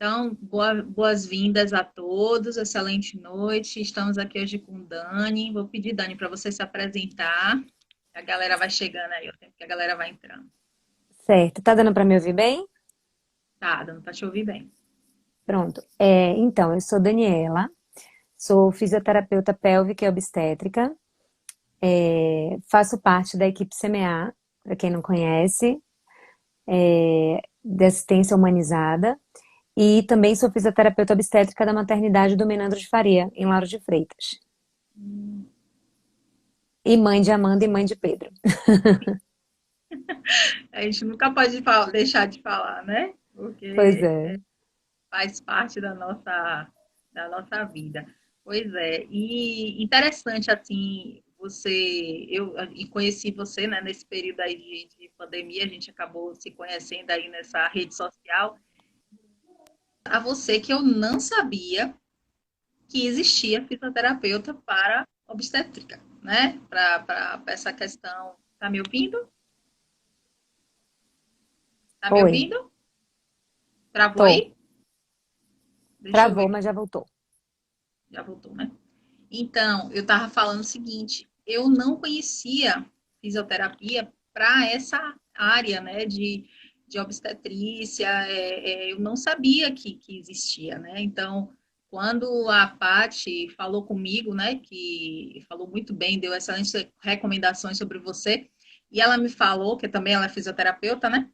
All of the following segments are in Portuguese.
Então, boas-vindas a todos, excelente noite. Estamos aqui hoje com Dani. Vou pedir, Dani, para você se apresentar. A galera vai chegando aí, o tempo que a galera vai entrando. Certo, tá dando para me ouvir bem? Tá, dando para te ouvir bem. Pronto. Então, eu sou Daniela, sou fisioterapeuta pélvica e obstétrica, faço parte da equipe CMA, para quem não conhece, de assistência humanizada, e também sou fisioterapeuta obstétrica da maternidade do Menandro de Faria, em Lauro de Freitas. E mãe de Amanda e mãe de Pedro. A gente nunca pode deixar de falar, né? Pois Porque é. faz parte da nossa vida. Pois é, e interessante, assim, eu e conheci você, né, nesse período aí de pandemia, a gente acabou se conhecendo aí nessa rede social, a você que eu não sabia que existia fisioterapeuta para obstétrica, né, para essa questão. Tá me ouvindo? Tá me Oi, ouvindo? Travou tô. aí? Deixa eu Travou, ver. mas já voltou. Já voltou, né? Então, eu estava falando o seguinte, eu não conhecia fisioterapia para essa área, né, de obstetrícia, eu não sabia que existia, né? Então, quando a Paty falou comigo, né, que falou muito bem, deu excelentes recomendações sobre você, e ela me falou, que também ela é fisioterapeuta, né?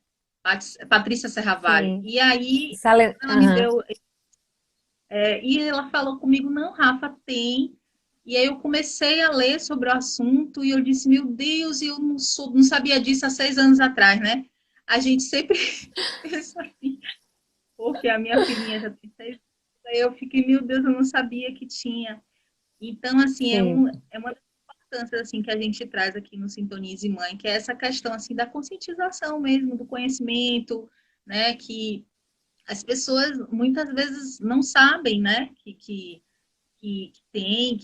Patrícia Serravalho. Sim. E aí, ela me Aham. deu e ela falou comigo, não, Rafa, tem. E aí eu comecei a ler sobre o assunto e eu disse, meu Deus, eu não sabia disso há 6 anos atrás, né? A gente sempre pensa assim, porque a minha filhinha já tem 6 anos, aí eu fiquei, meu Deus, eu não sabia que tinha. Então, assim, Sim, é uma das importâncias assim, que a gente traz aqui no Sintonize Mãe, que é essa questão assim, da conscientização mesmo, do conhecimento, né? Que as pessoas muitas vezes não sabem, né? Que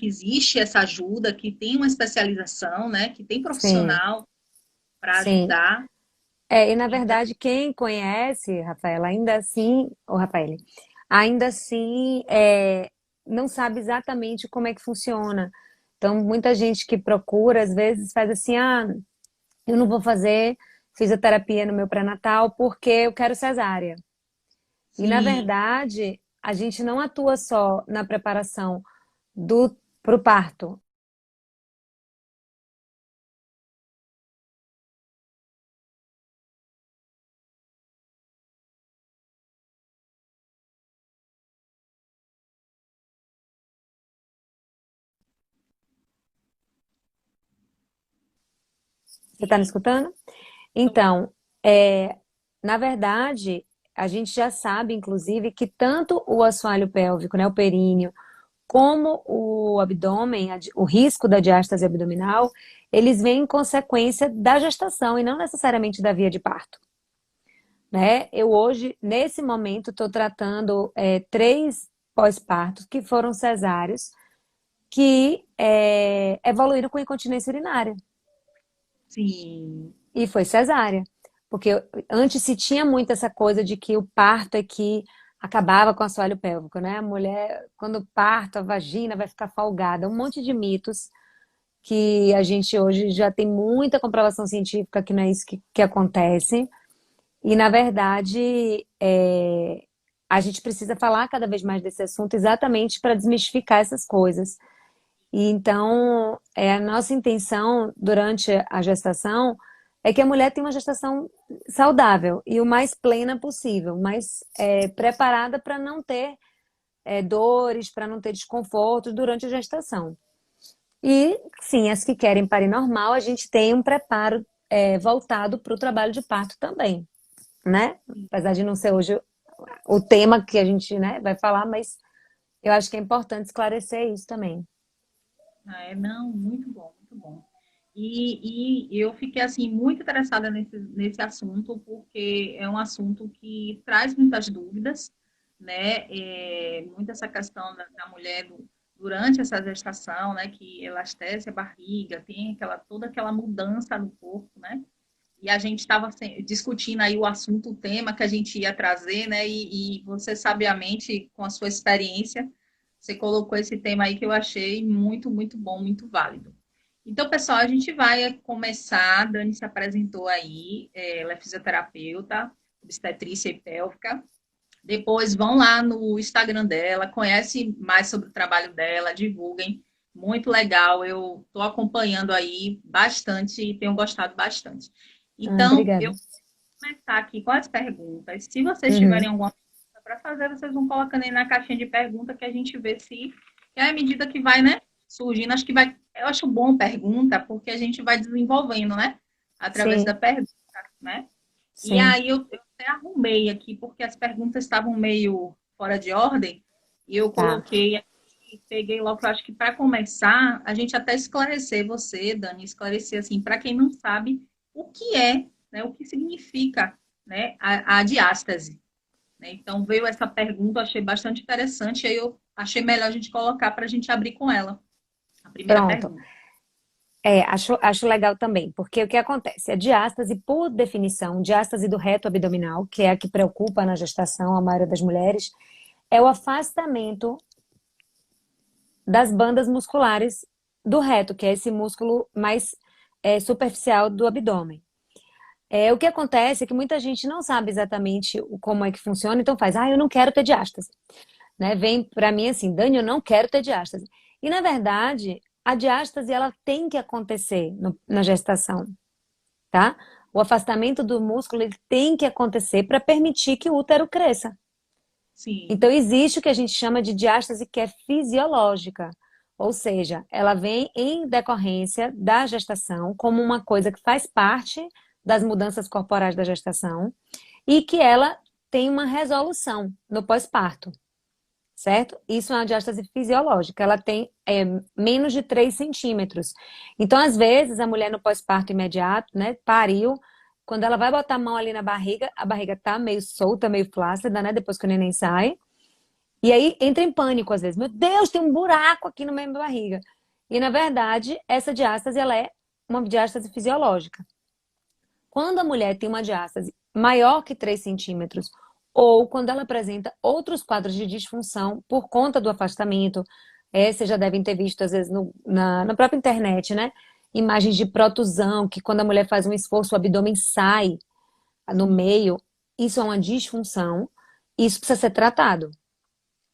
existe essa ajuda, que tem uma especialização, né? Que tem sim, profissional para sim. ajudar. E na Então, verdade, quem conhece, Rafaela, ainda assim, ou Rafael, ainda assim, não sabe exatamente como é que funciona. Então, muita gente que procura, às vezes, faz assim, eu não vou fazer fisioterapia no meu pré-natal porque eu quero cesárea. E, na sim, verdade, a gente não atua só na preparação do para o parto. Você está me sim. escutando? Tô, Então, é, na verdade, a gente já sabe, inclusive, que tanto o assoalho pélvico, né, o períneo, como o abdômen, o risco da diástase abdominal, eles vêm em consequência da gestação e não necessariamente da via de parto, né? Eu hoje, nesse momento, estou tratando três pós-partos que foram cesáreos, que evoluíram com incontinência urinária. sim, E foi cesárea. Porque antes se tinha muito essa coisa de que o parto é que acabava com o assoalho pélvico, né? A mulher, quando parto, a vagina vai ficar folgada. Um monte de mitos que a gente hoje já tem muita comprovação científica que não é isso que acontece. E, na verdade, a gente precisa falar cada vez mais desse assunto exatamente para desmistificar essas coisas. E então, a nossa intenção durante a gestação é que a mulher tenha uma gestação saudável e o mais plena possível, mais preparada para não ter dores, para não ter desconfortos durante a gestação. E sim, as que querem parir normal, a gente tem um preparo voltado para o trabalho de parto também, né? sim. Apesar de não ser hoje o tema que a gente, né, vai falar, mas eu acho que é importante esclarecer isso também. Não, muito bom, muito bom. E eu fiquei, assim, muito interessada nesse assunto, porque é um assunto que traz muitas dúvidas, né? Muito essa questão da mulher durante essa gestação, né? Que elastece a barriga, tem toda aquela mudança no corpo, né? e a gente estava discutindo aí o assunto, o tema que a gente ia trazer, né? E você, sabiamente, com a sua experiência, você colocou esse tema aí que eu achei muito, muito bom, muito válido. Então, pessoal, a gente vai começar. A Dani se apresentou aí, ela é fisioterapeuta, obstetrícia e pélvica. Depois vão lá no Instagram dela, conhece mais sobre o trabalho dela, divulguem. Muito legal, eu estou acompanhando aí bastante e tenho gostado bastante. Então, eu Obrigada. vou começar aqui com as perguntas. Se vocês tiverem Uhum. alguma pergunta para fazer, vocês vão colocando aí na caixinha de pergunta que a gente vê se é à medida que vai, né, surgindo. Acho que vai, eu acho bom pergunta, porque a gente vai desenvolvendo, né, através da Sim, pergunta, né? E sim. aí eu até arrumei aqui, porque as perguntas estavam meio fora de ordem, e eu Tá. coloquei aqui, peguei logo, eu acho que para começar, a gente até esclarecer você, Dani, esclarecer assim, para quem não sabe o que é, né, o que significa, né, a diástase. Né? Então veio essa pergunta, eu achei bastante interessante, aí eu achei melhor a gente colocar para a gente abrir com ela. A primeira Pronto. pergunta. Acho legal também, porque o que acontece? A diástase, por definição, diástase do reto abdominal, que é a que preocupa na gestação a maioria das mulheres, é o afastamento das bandas musculares do reto, que é esse músculo mais superficial do abdômen. O que acontece é que muita gente não sabe exatamente como é que funciona, então faz, eu não quero ter diástase. Né? Vem para mim assim, Dani, eu não quero ter diástase. E na verdade, a diástase ela tem que acontecer na gestação, tá? O afastamento do músculo ele tem que acontecer para permitir que o útero cresça. Sim, Então existe o que a gente chama de diástase que é fisiológica, ou seja, ela vem em decorrência da gestação como uma coisa que faz parte das mudanças corporais da gestação e que ela tem uma resolução no pós-parto. Certo? Isso é uma diástase fisiológica. Ela tem menos de 3 centímetros. Então, às vezes, a mulher no pós-parto imediato, né, pariu, quando ela vai botar a mão ali na barriga, a barriga tá meio solta, meio flácida, né, depois que o neném sai. E aí entra em pânico, às vezes. Meu Deus, tem um buraco aqui no meio da barriga. E, na verdade, essa diástase, ela é uma diástase fisiológica. Quando a mulher tem uma diástase maior que 3 centímetros, ou quando ela apresenta outros quadros de disfunção por conta do afastamento, vocês já devem ter visto, às vezes, na própria internet, né? Imagens de protusão, que quando a mulher faz um esforço, o abdômen sai no sim. meio. Isso é uma disfunção, isso precisa ser tratado,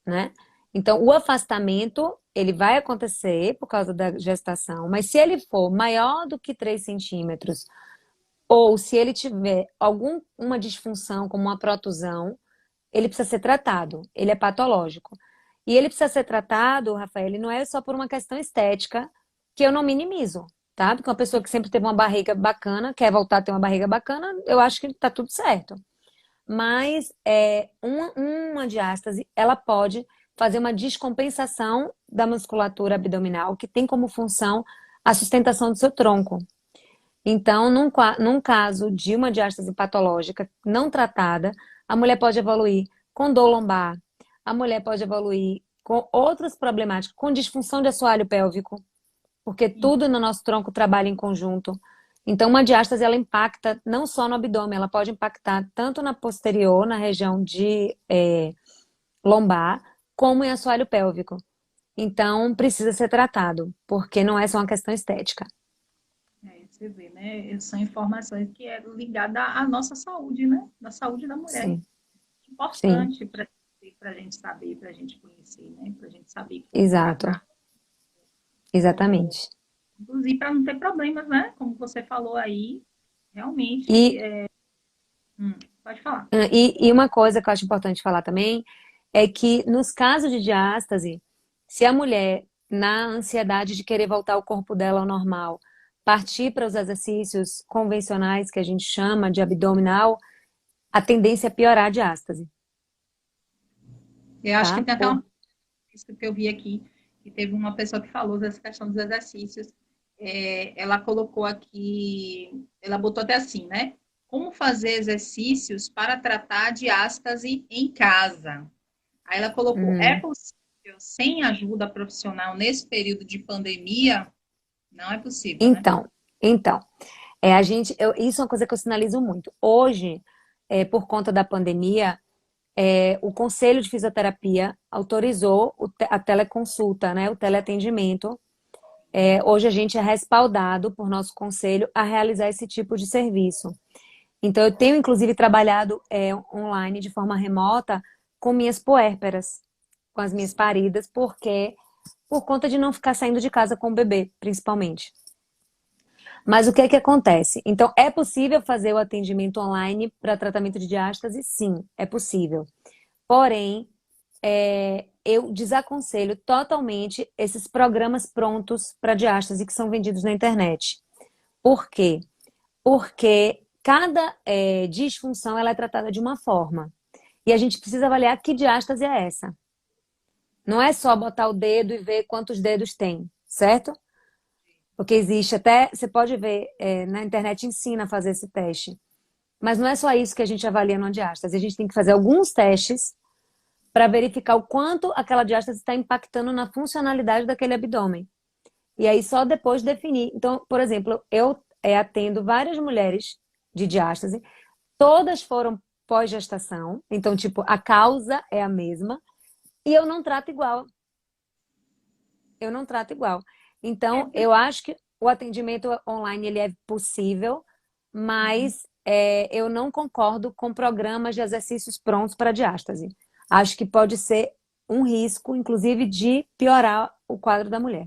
né? Então, o afastamento, ele vai acontecer por causa da gestação, mas se ele for maior do que 3 centímetros, ou se ele tiver alguma disfunção, como uma protusão, ele precisa ser tratado. Ele é patológico. E ele precisa ser tratado, Rafael, ele não é só por uma questão estética, que eu não minimizo, tá? Porque uma pessoa que sempre teve uma barriga bacana, quer voltar a ter uma barriga bacana, eu acho que tá tudo certo. Mas uma diástase, ela pode fazer uma descompensação da musculatura abdominal, que tem como função a sustentação do seu tronco. Então, num caso de uma diástase patológica não tratada, a mulher pode evoluir com dor lombar, a mulher pode evoluir com outras problemáticas, com disfunção de assoalho pélvico, porque Sim. tudo no nosso tronco trabalha em conjunto. Então, uma diástase, ela impacta não só no abdômen, ela pode impactar tanto na posterior, na região de lombar, como em assoalho pélvico. Então, precisa ser tratado, porque não é só uma questão estética. Você vê, né? São informações que é ligada à nossa saúde, né? Da saúde da mulher. Sim, sim, Importante para a gente saber, para a gente conhecer, né? Para a gente saber como exato, tratar, como exatamente. inclusive para não ter problemas, né? Como você falou aí, realmente, E, pode falar. e uma coisa que eu acho importante falar também é que nos casos de diástase, se a mulher, na ansiedade de querer voltar o corpo dela ao normal, partir para os exercícios convencionais que a gente chama de abdominal, a tendência é piorar a diástase, Eu acho que tá? tem até uma coisa que eu vi aqui, que teve uma pessoa que falou dessa questão dos exercícios. Ela colocou aqui, ela botou até assim, né? Como fazer exercícios para tratar diástase em casa? Aí ela colocou, é Uhum. possível sem ajuda profissional nesse período de pandemia? Não é possível, né? Então, então. Isso é uma coisa que eu sinalizo muito. Hoje, por conta da pandemia, o Conselho de Fisioterapia autorizou a teleconsulta, né, o teleatendimento. Hoje a gente é respaldado por nosso conselho a realizar esse tipo de serviço. Então, eu tenho, inclusive, trabalhado online de forma remota com minhas puérperas, com as minhas paridas, porque por conta de não ficar saindo de casa com o bebê, principalmente. Mas o que é que acontece? Então, é possível fazer o atendimento online para tratamento de diástase? Sim, é possível. Porém, eu desaconselho totalmente esses programas prontos para diástase que são vendidos na internet. Por quê? Porque cada disfunção ela é tratada de uma forma. E a gente precisa avaliar que diástase é essa. Não é só botar o dedo e ver quantos dedos tem, certo? Porque existe até, você pode ver, na internet ensina a fazer esse teste. Mas não é só isso que a gente avalia no diástase. A gente tem que fazer alguns testes para verificar o quanto aquela diástase está impactando na funcionalidade daquele abdômen. E aí só depois definir. Então, por exemplo, eu atendo várias mulheres de diástase, todas foram pós-gestação, então, tipo, a causa é a mesma, e eu não trato igual. Eu não trato igual. Então, eu acho que o atendimento online ele é possível, mas eu não concordo com programas de exercícios prontos para diástase. Acho que pode ser um risco, inclusive, de piorar o quadro da mulher.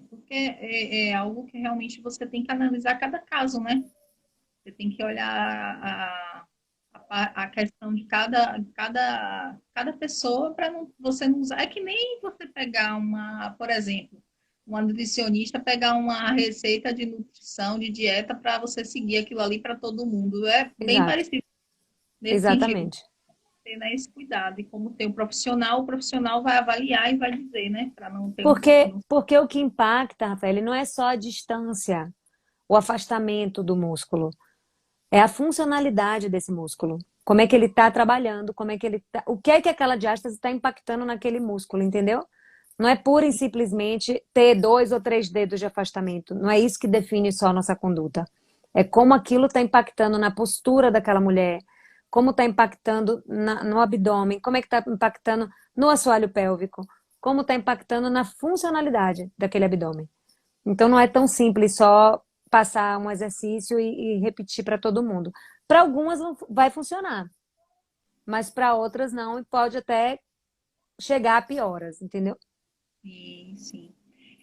Porque é algo que realmente você tem que analisar cada caso, né? Você tem que olhar a questão de cada pessoa para você não usar. É que nem você pegar por exemplo, uma nutricionista pegar uma receita de nutrição, de dieta para você seguir aquilo ali para todo mundo. É bem Exato, parecido nesse sentido. exatamente. Ter, né, esse cuidado. E como tem o profissional vai avaliar e vai dizer, né? Para não ter um. Porque o que impacta, Rafael, não é só a distância, o afastamento do músculo. É a funcionalidade desse músculo. Como é que ele está trabalhando, como é que ele tá, o que é que aquela diástase está impactando naquele músculo, entendeu? Não é pura e simplesmente ter 2 ou 3 dedos de afastamento. Não é isso que define só a nossa conduta. É como aquilo está impactando na postura daquela mulher, como está impactando no abdômen, como é que está impactando no assoalho pélvico, como está impactando na funcionalidade daquele abdômen. Então não é tão simples só passar um exercício e repetir para todo mundo. Para algumas vai funcionar, mas para outras não, e pode até chegar a pioras, entendeu? Sim, sim.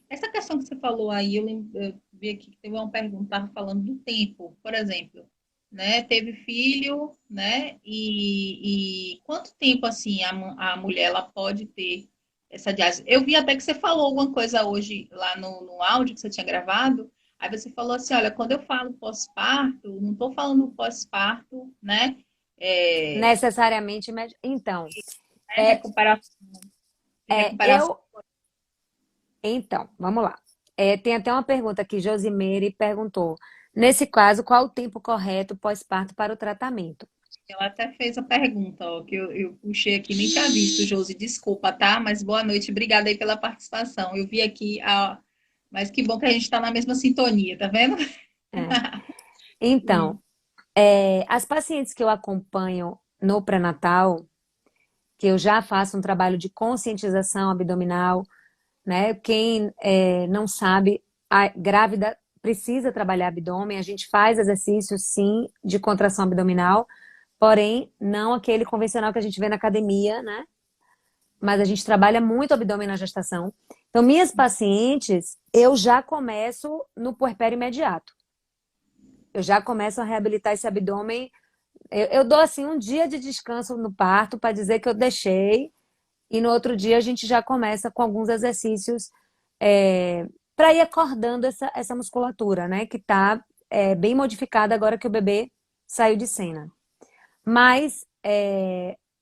Essa questão que você falou aí, eu vi aqui que teve uma pergunta, estava falando do tempo, por exemplo, né? Teve filho, né? E quanto tempo, assim, a mulher ela pode ter essa diálise? Eu vi até que você falou alguma coisa hoje lá no áudio que você tinha gravado, aí você falou assim, olha, quando eu falo pós-parto, não estou falando pós-parto, né? É, Necessariamente. Então, é, recuperação, é, recuperação. eu. Então, vamos lá. Tem até uma pergunta aqui, Josimeire perguntou. Nesse caso, qual o tempo correto pós-parto para o tratamento? Ela até fez a pergunta, ó, que eu puxei aqui, nem tinha visto, Josi, desculpa, tá? Mas boa noite, obrigada aí pela participação. Eu vi aqui, mas que bom que a gente está na mesma sintonia, tá vendo? É. Então, as pacientes que eu acompanho no pré-natal, que eu já faço um trabalho de conscientização abdominal, né? Quem não sabe, a grávida precisa trabalhar abdômen, a gente faz exercícios, sim, de contração abdominal, porém, não aquele convencional que a gente vê na academia, né? Mas a gente trabalha muito abdômen na gestação. Então, minhas pacientes, eu já começo no puerpério imediato. Eu já começo a reabilitar esse abdômen. Eu dou, assim, um dia de descanso no parto para dizer que eu deixei. E no outro dia a gente já começa com alguns exercícios para ir acordando essa musculatura, né? Que está bem modificada agora que o bebê saiu de cena. Mas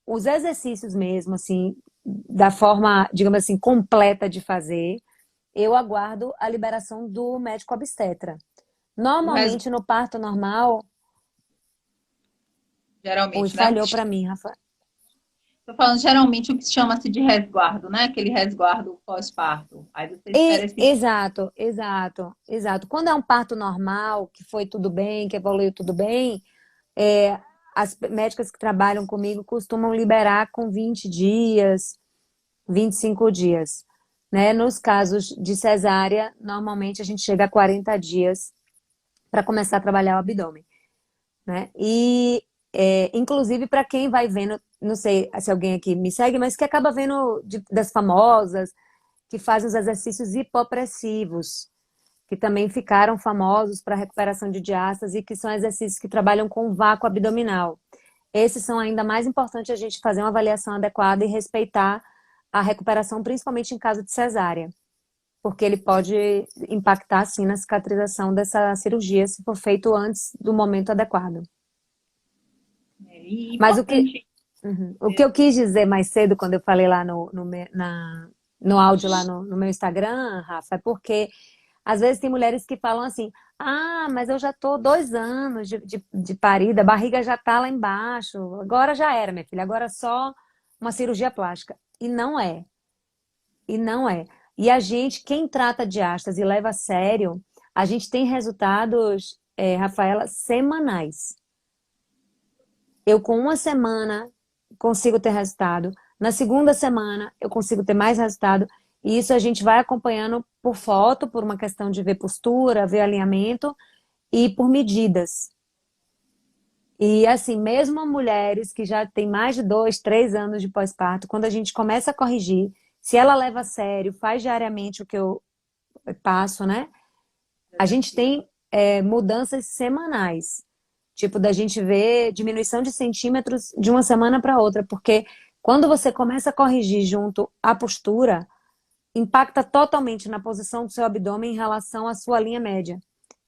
os exercícios mesmo, assim, da forma, digamos assim, completa de fazer, eu aguardo a liberação do médico obstetra. O resto, Normalmente no parto normal, hoje geralmente, né? falhou para mim, Rafa. Tô falando geralmente o que chama-se de resguardo, né? Aquele resguardo pós-parto. Aí você espera esse. Exato, exato, exato. Quando é um parto normal, que foi tudo bem, que evoluiu tudo bem, é, as médicas que trabalham comigo costumam liberar com 20 dias, 25 dias, né? Nos casos de cesárea, normalmente a gente chega a 40 dias para começar a trabalhar o abdômen, né? E, inclusive, para quem vai vendo, não sei se alguém aqui me segue, mas que acaba vendo das famosas, que fazem os exercícios hipopressivos, que também ficaram famosos para recuperação de diástase e que são exercícios que trabalham com vácuo abdominal. Esses são ainda mais importantes a gente fazer uma avaliação adequada e respeitar a recuperação, principalmente em caso de cesárea, porque ele pode impactar, sim, na cicatrização dessa cirurgia se for feito antes do momento adequado. É Mas importante. o que eu quis dizer mais cedo, quando eu falei lá no áudio lá no meu Instagram, Rafa, é porque às vezes tem mulheres que falam assim: ah, mas eu já tô 2 anos de parida, a barriga já tá lá embaixo, agora já era, minha filha, agora é só uma cirurgia plástica. E não é. E não é. E a gente, quem trata de diástase e leva a sério, a gente tem resultados, Rafaela, semanais. Eu, com uma semana, consigo ter resultado. Na segunda semana, eu consigo ter mais resultado. E isso a gente vai acompanhando por foto, por uma questão de ver postura, ver alinhamento e por medidas. E assim, mesmo mulheres que já têm mais de 2, 3 anos de pós-parto, quando a gente começa a corrigir, se ela leva a sério, faz diariamente o que eu passo, né? A gente tem mudanças semanais. Tipo, da gente ver diminuição de centímetros de uma semana para outra, porque quando você começa a corrigir junto à postura, impacta totalmente na posição do seu abdômen em relação à sua linha média.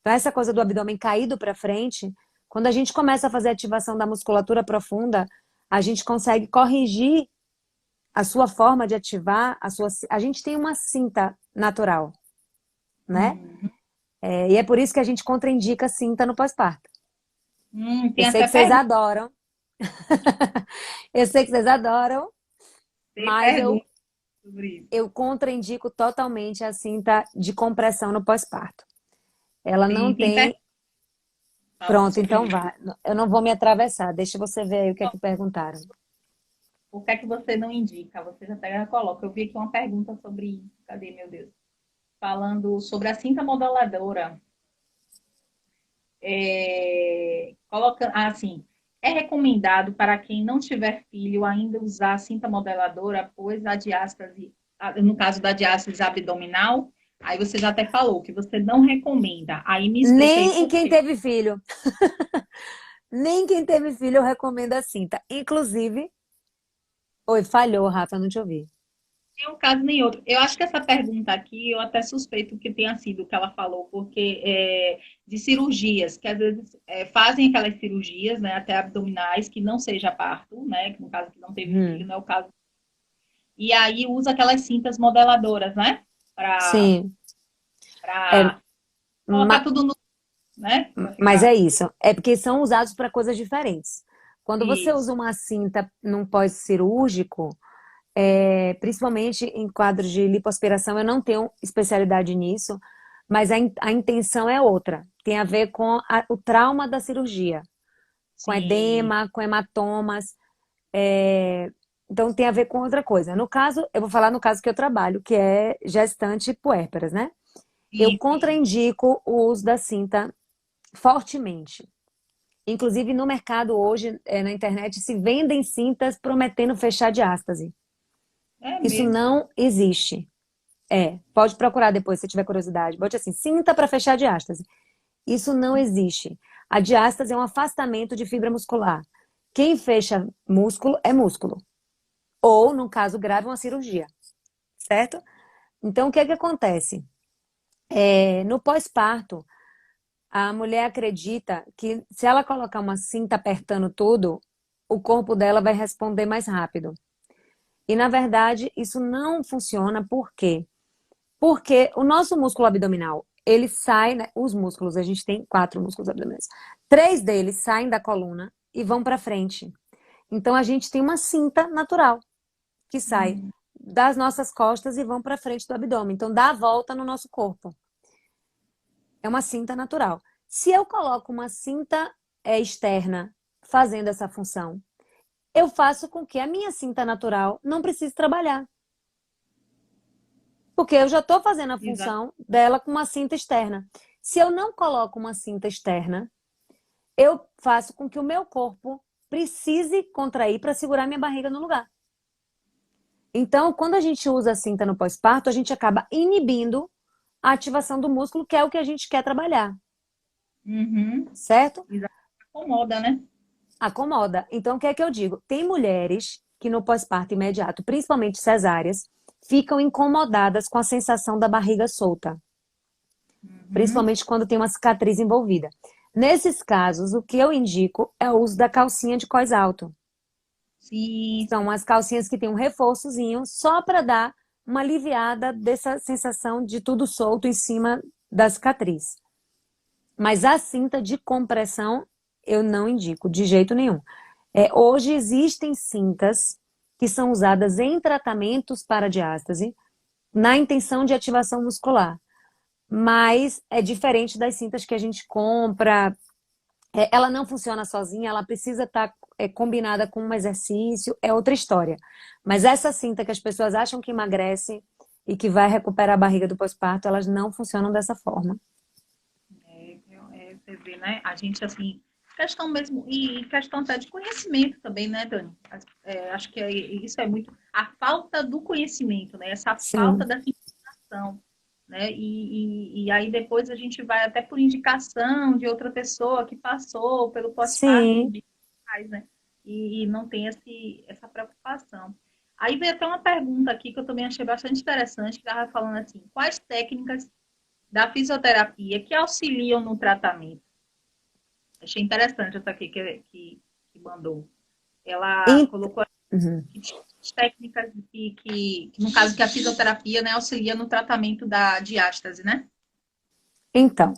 Então, essa coisa do abdômen caído para frente, quando a gente começa a fazer ativação da musculatura profunda, a gente consegue corrigir a sua forma de ativar, a gente tem uma cinta natural, né? Hum, E é por isso que a gente contraindica cinta no pós-parto. Eu tem sei até que vocês pergunta, adoram, eu sei que vocês adoram, tem mas eu, pergunta sobre isso. eu contraindico totalmente a cinta de compressão no pós-parto. Ela não Tem pergunta tem. falando Pronto, sobre então isso. vai. Eu não vou me atravessar. Deixa você ver aí o que é que perguntaram. Por que é que você não indica? Você já pega e coloca. Eu vi aqui uma pergunta sobre isso. Cadê, meu Deus? Falando sobre a cinta modeladora. Coloca, assim, é recomendado para quem não tiver filho ainda usar a cinta modeladora, pois a diástase, no caso da diástase abdominal, aí você já até falou que você não recomenda. Aí me explica aí Nem em por quem quê. teve filho. Nem quem teve filho eu recomendo a cinta. Inclusive. Oi, falhou, Rafa, eu não te ouvi. Nem um caso nem outro. Eu acho que essa pergunta aqui, eu até suspeito que tenha sido o que ela falou, porque de cirurgias, que às vezes fazem aquelas cirurgias, né, até abdominais, que não seja parto, né, que no caso que não teve filho, Hum, não é o caso. E aí usa aquelas cintas modeladoras, né, para sim. É, colocar ma- tudo no, né, para mas é ficar isso. É porque são usados para coisas diferentes. Quando você usa isso. uma cinta num pós-cirúrgico, principalmente em quadros de lipoaspiração, eu não tenho especialidade nisso, mas a intenção é outra. Tem a ver com o trauma da cirurgia, com Sim, edema, com hematomas. Então tem a ver com outra coisa. No caso, eu vou falar no caso que eu trabalho, que é gestante puérperas, né? Eu sim, sim. contraindico o uso da cinta fortemente. Inclusive, no mercado hoje, na internet, se vendem cintas prometendo fechar diástase. É Isso mesmo. não existe. Pode procurar depois se tiver curiosidade. Bote assim, cinta para fechar diástase. Isso não existe. A diástase é um afastamento de fibra muscular. Quem fecha músculo é músculo. Ou, no caso grave, uma cirurgia. Certo? Então, o que é que acontece? No pós-parto, a mulher acredita que se ela colocar uma cinta apertando tudo, o corpo dela vai responder mais rápido. E, na verdade, isso não funciona. Por quê? Porque o nosso músculo abdominal, ele sai, né? Os músculos, a gente tem 4 músculos abdominais. 3 deles saem da coluna e vão para frente. Então a gente tem uma cinta natural que sai Hum, das nossas costas e vão para frente do abdômen. Então dá a volta no nosso corpo. É uma cinta natural. Se eu coloco uma cinta externa fazendo essa função, eu faço com que a minha cinta natural não precise trabalhar. Porque eu já estou fazendo a exato. função dela com uma cinta externa. Se eu não coloco uma cinta externa, eu faço com que o meu corpo precise contrair para segurar minha barriga no lugar. Então, quando a gente usa a cinta no pós-parto, a gente acaba inibindo a ativação do músculo, que é o que a gente quer trabalhar, Uhum. certo? Exato. Acomoda, né? Acomoda. Então, o que é que eu digo? Tem mulheres que no pós-parto imediato, principalmente cesáreas, ficam incomodadas com a sensação da barriga solta, Uhum. principalmente quando tem uma cicatriz envolvida. Nesses casos, o que eu indico é o uso da calcinha de cós alto. Sim, São as calcinhas que têm um reforçozinho só para dar uma aliviada dessa sensação de tudo solto em cima da cicatriz. Mas a cinta de compressão eu não indico de jeito nenhum. Hoje existem cintas que são usadas em tratamentos para diástase na intenção de ativação muscular, mas é diferente das cintas que a gente compra. Ela não funciona sozinha, ela precisa estar combinada com um exercício, é outra história. Mas essa cinta que as pessoas acham que emagrece e que vai recuperar a barriga do pós-parto, elas não funcionam dessa forma. você vê, né? A gente, assim, questão mesmo, e questão até de conhecimento também, né, Dani? Acho que isso é muito a falta do conhecimento, né? Essa falta Sim, dessa informação, né? E aí depois a gente vai até por indicação de outra pessoa que passou pelo pós-parto sim. de pais, né? E não tem essa preocupação. Aí veio até uma pergunta aqui que eu também achei bastante interessante, que estava falando assim, quais técnicas da fisioterapia que auxiliam no tratamento? Achei interessante essa aqui que mandou. Ela E- colocou Uhum. que tinha técnicas no caso, que a fisioterapia, né, auxilia no tratamento da diástase, né? Então,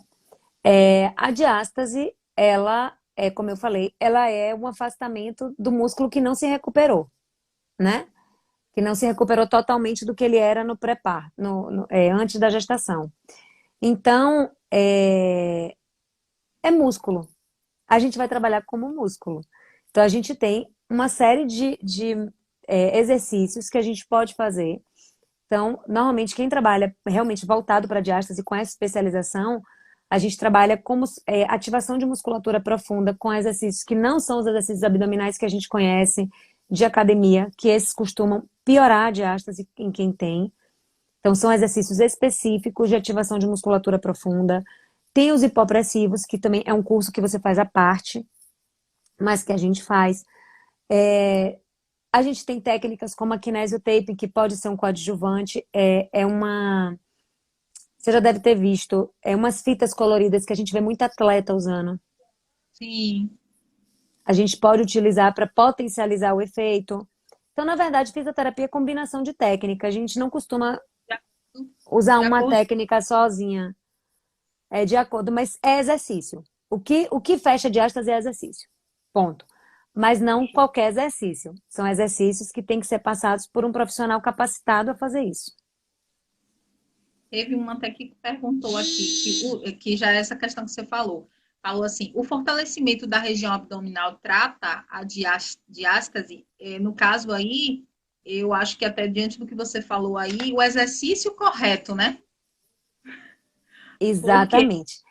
a diástase, ela é, como eu falei, ela é um afastamento do músculo que não se recuperou, né? Que não se recuperou totalmente do que ele era no pré-parto, antes da gestação. Então, é músculo. A gente vai trabalhar como músculo. Então, a gente tem uma série de exercícios que a gente pode fazer. Então, normalmente, quem trabalha realmente voltado para a diástase com essa especialização, a gente trabalha como ativação de musculatura profunda com exercícios que não são os exercícios abdominais que a gente conhece de academia, que esses costumam piorar a diástase em quem tem. Então, são exercícios específicos de ativação de musculatura profunda. Tem os hipopressivos, que também é um curso que você faz à parte, mas que a gente faz. A gente tem técnicas como a kinesiotape, que pode ser um coadjuvante. Você já deve ter visto, umas fitas coloridas que a gente vê muito atleta usando. Sim, A gente pode utilizar para potencializar o efeito. Então, na verdade, fisioterapia é combinação de técnica. A gente não costuma de acordo, usar de uma acordo. técnica sozinha. É de acordo, mas é exercício. O que fecha diástase é exercício. Ponto. Mas não qualquer exercício. São exercícios que têm que ser passados por um profissional capacitado a fazer isso. Teve uma até que perguntou aqui, que já é essa questão que você falou. Falou assim, o fortalecimento da região abdominal trata a diástase? No caso aí, eu acho que até diante do que você falou aí, o exercício correto, né? Porque Exatamente.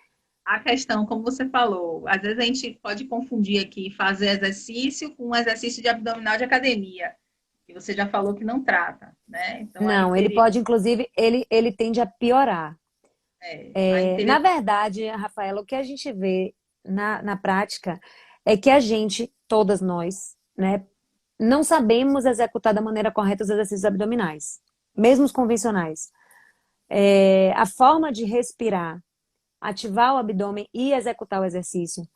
a questão, como você falou, às vezes a gente pode confundir aqui fazer exercício com um exercício de abdominal de academia, que você já falou que não trata, né? Então aí Não, ele teria, pode, inclusive, ele tende a piorar. aí Na teria, verdade, Rafaela, o que a gente vê na prática é que a gente, todas nós, né, não sabemos executar da maneira correta os exercícios abdominais, mesmo os convencionais. A forma de respirar, ativar o abdômen e executar o exercício,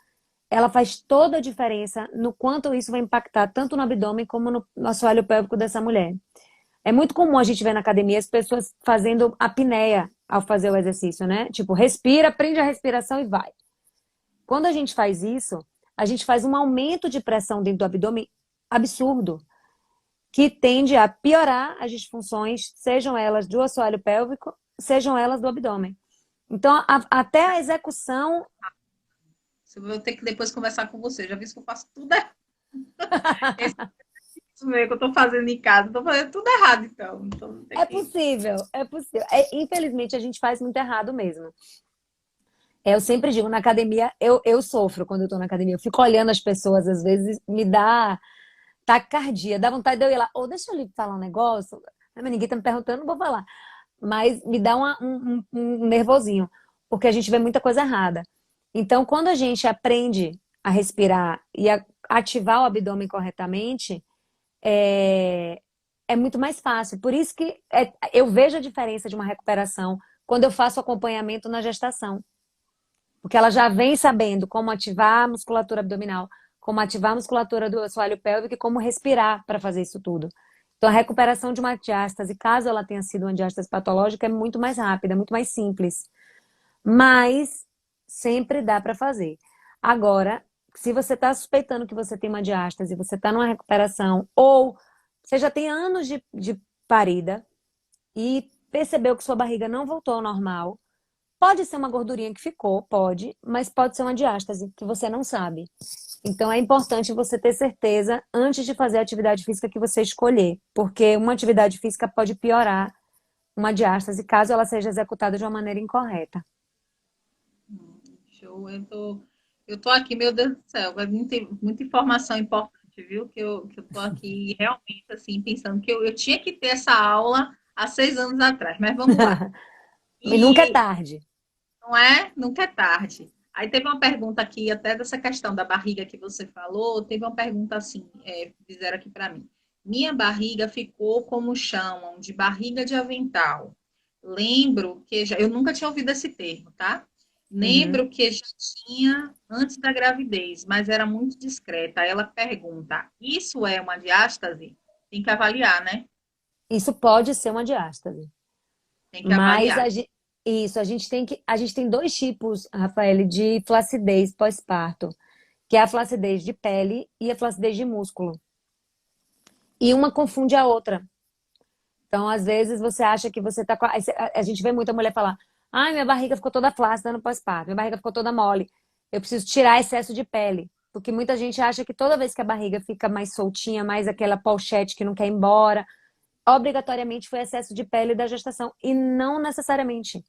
ela faz toda a diferença no quanto isso vai impactar tanto no abdômen como no assoalho pélvico dessa mulher. É muito comum a gente ver na academia as pessoas fazendo apneia ao fazer o exercício, né? Tipo, respira, prende a respiração e vai. Quando a gente faz isso, a gente faz um aumento de pressão dentro do abdômen absurdo, que tende a piorar as disfunções, sejam elas do assoalho pélvico, sejam elas do abdômen. Então, até a execução. Eu vou ter que depois conversar com você. Já vi que eu faço tudo errado. Esse meio que eu tô fazendo em casa, eu tô fazendo tudo errado, então. Então tem É que. possível, é possível. Infelizmente, a gente faz muito errado mesmo. Eu sempre digo, na academia, eu sofro quando eu tô na academia. Eu fico olhando as pessoas, às vezes, me dá taquicardia, dá vontade de eu ir lá. Ou deixa eu lhe falar um negócio. Mas ninguém tá me perguntando, não vou falar. Mas me dá um nervosinho, porque a gente vê muita coisa errada. Então, quando a gente aprende a respirar e a ativar o abdômen corretamente, é, é muito mais fácil. Por isso que eu vejo a diferença de uma recuperação quando eu faço acompanhamento na gestação. Porque ela já vem sabendo como ativar a musculatura abdominal, como ativar a musculatura do assoalho pélvico e como respirar para fazer isso tudo. Então, a recuperação de uma diástase, caso ela tenha sido uma diástase patológica, é muito mais rápida, muito mais simples. Mas sempre dá para fazer. Agora, se você está suspeitando que você tem uma diástase, você está numa recuperação, ou você já tem anos de parida e percebeu que sua barriga não voltou ao normal, pode ser uma gordurinha que ficou, pode, mas pode ser uma diástase que você não sabe. Então é importante você ter certeza antes de fazer a atividade física que você escolher, porque uma atividade física pode piorar uma diástase caso ela seja executada de uma maneira incorreta. Show. Eu tô aqui, meu Deus do céu, vai muita informação importante, viu? Que eu tô aqui realmente, assim, pensando que eu tinha que ter essa aula há 6 anos atrás, mas vamos lá. E nunca é E tarde. não é? Nunca é tarde. Aí teve uma pergunta aqui, até dessa questão da barriga que você falou, teve uma pergunta assim, fizeram aqui para mim. Minha barriga ficou como chamam, de barriga de avental. Lembro que eu nunca tinha ouvido esse termo, tá? Uhum. Lembro que já tinha antes da gravidez, mas era muito discreta. Aí ela pergunta: isso é uma diástase? Tem que avaliar, né? Isso pode ser uma diástase. Tem que Mas avaliar. isso, a gente tem dois tipos, Rafael, de flacidez pós-parto, que é a flacidez de pele e a flacidez de músculo. E uma confunde a outra. Então, às vezes, você acha que você tá com. A gente vê muita mulher falar: ai, minha barriga ficou toda flácida no pós-parto, minha barriga ficou toda mole. Eu preciso tirar excesso de pele. Porque muita gente acha que toda vez que a barriga fica mais soltinha, mais aquela pochete que não quer ir embora, obrigatoriamente foi excesso de pele da gestação. E não necessariamente.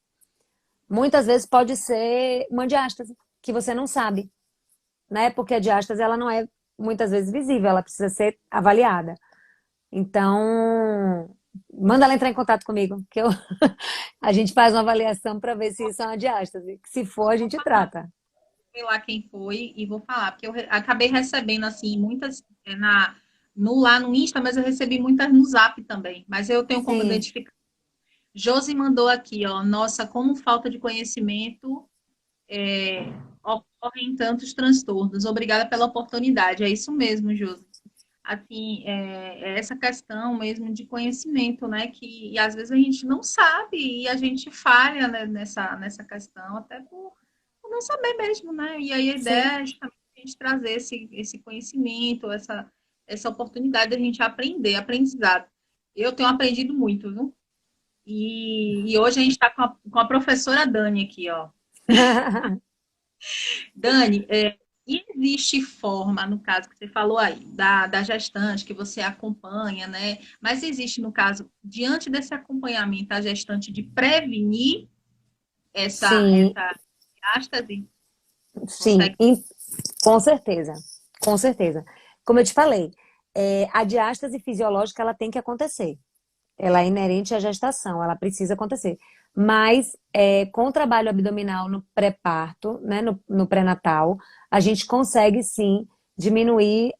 Muitas vezes pode ser uma diástase, que você não sabe, né? Porque a diástase, ela não é muitas vezes visível, ela precisa ser avaliada. Então, manda ela entrar em contato comigo, que a gente faz uma avaliação para ver se isso é uma diástase. Se for, a gente trata. Sei lá quem foi e vou falar, porque eu acabei recebendo assim muitas lá no Insta, mas eu recebi muitas no Zap também. Mas eu tenho como Sim. identificar. Josi mandou aqui, ó, nossa, como falta de conhecimento ocorre em tantos transtornos. Obrigada pela oportunidade. É isso mesmo, Josi. Assim, é essa questão mesmo de conhecimento, né? Que e às vezes a gente não sabe e a gente falha, né, nessa questão, até por não saber mesmo, né? E aí a Sim. ideia é justamente a gente trazer esse conhecimento, essa oportunidade de a gente aprender, aprendizado. Eu tenho aprendido muito, viu? E hoje a gente está com a professora Dani aqui, ó. Dani, existe forma, no caso que você falou aí, da gestante, que você acompanha, né? Mas existe, no caso, diante desse acompanhamento, a gestante de prevenir Sim, essa diástase? sim, Consegue? com certeza, com certeza. Como eu te falei, a diástase fisiológica ela tem que acontecer. Ela é inerente à gestação, ela precisa acontecer. Mas com o trabalho abdominal no pré-parto, né, no pré-natal, a gente consegue sim diminuir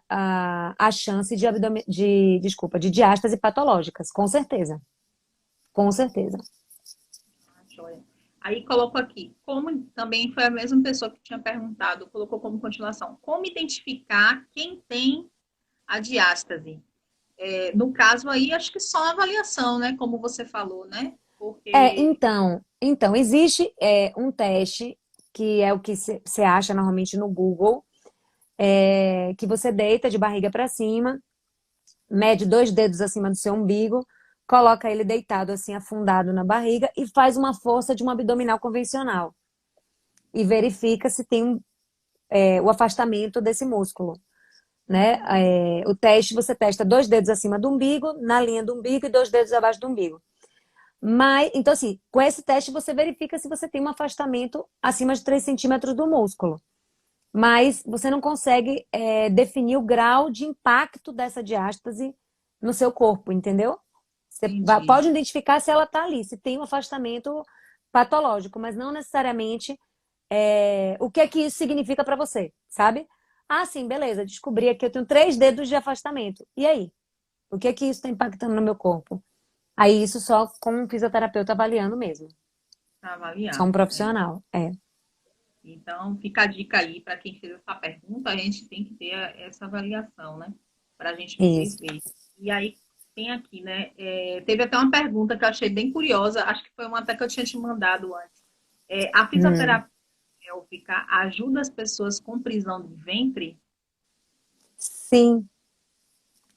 a chance desculpa, de diástase patológicas, com certeza, com certeza. Joia. Aí colocou aqui, como também foi a mesma pessoa que tinha perguntado, colocou como continuação, como identificar quem tem a diástase? No caso aí, acho que só a avaliação, né? Como você falou, né? Porque Então existe um teste que é o que você acha normalmente no Google, que você deita de barriga para cima, mede 2 dedos acima do seu umbigo, coloca ele deitado assim, afundado na barriga e faz uma força de um abdominal convencional. E verifica se tem o afastamento desse músculo, né? O teste, você testa 2 dedos acima do umbigo, na linha do umbigo e 2 dedos abaixo do umbigo. Mas, então, assim, com esse teste você verifica se você tem um afastamento acima de 3 centímetros do músculo. Mas você não consegue definir o grau de impacto dessa diástase no seu corpo, entendeu? Você Entendi. pode identificar se ela está ali, se tem um afastamento patológico, mas não necessariamente o que é que isso significa para você, sabe? Ah, sim, beleza, descobri aqui, eu tenho 3 dedos de afastamento. E aí? O que é que isso está impactando no meu corpo? Aí isso só com um fisioterapeuta avaliando mesmo. Tá Só um avaliando. É. profissional. Então, fica a dica aí para quem fez essa pergunta, a gente tem que ter essa avaliação, né? Para a gente poder Isso. ver. E aí, tem aqui, né? Teve até uma pergunta que eu achei bem curiosa, acho que foi uma até que eu tinha te mandado antes. A Hum. fisioterapia pélvica ajuda as pessoas com prisão de ventre? Sim,